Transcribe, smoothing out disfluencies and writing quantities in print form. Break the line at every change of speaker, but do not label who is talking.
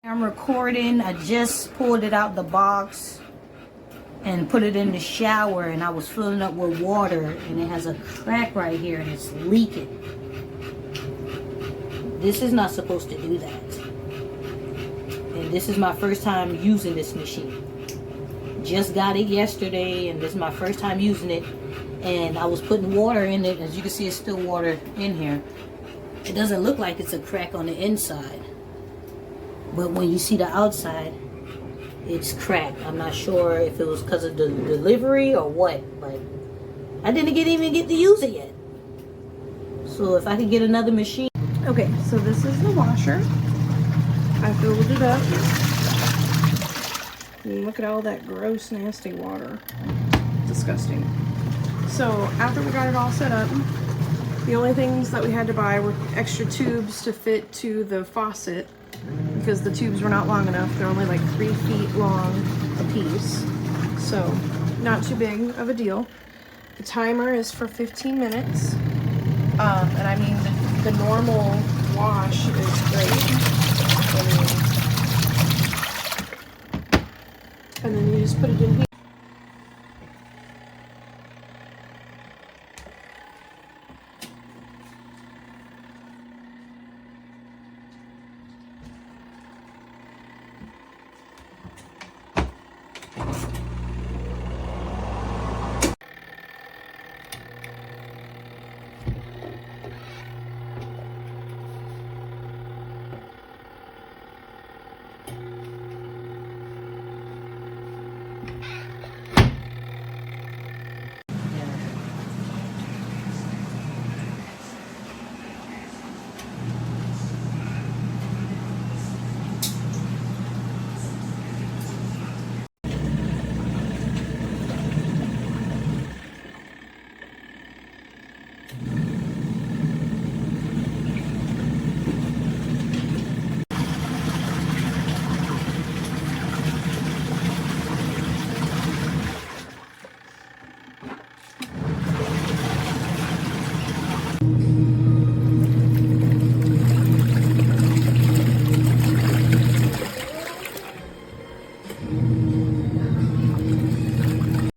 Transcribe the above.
I'm recording. I just pulled it out the box and put it in the shower, and I was filling up with water, and it has a crack right here and it's leaking. This is not supposed to do that. And this is my first time using this machine. Just got it yesterday, and this is my first time using it. And I was putting water in it. As you can see, it's still water in here. It doesn't look like it's a crack on the inside, but when you see the outside, it's cracked. I'm not sure if it was because of the delivery or what, but I didn't even get to use it yet. So if I could get another machine.
Okay, so this is the washer. I filled it up. And look at all that gross, nasty water. Disgusting. So after we got it all set up, the only things that we had to buy were extra tubes to fit to the faucet because the tubes were not long enough. They're only like 3 feet long a piece. So not too big of a deal. The timer is for 15 minutes. And I mean, the normal wash is great. And then you just put it in here.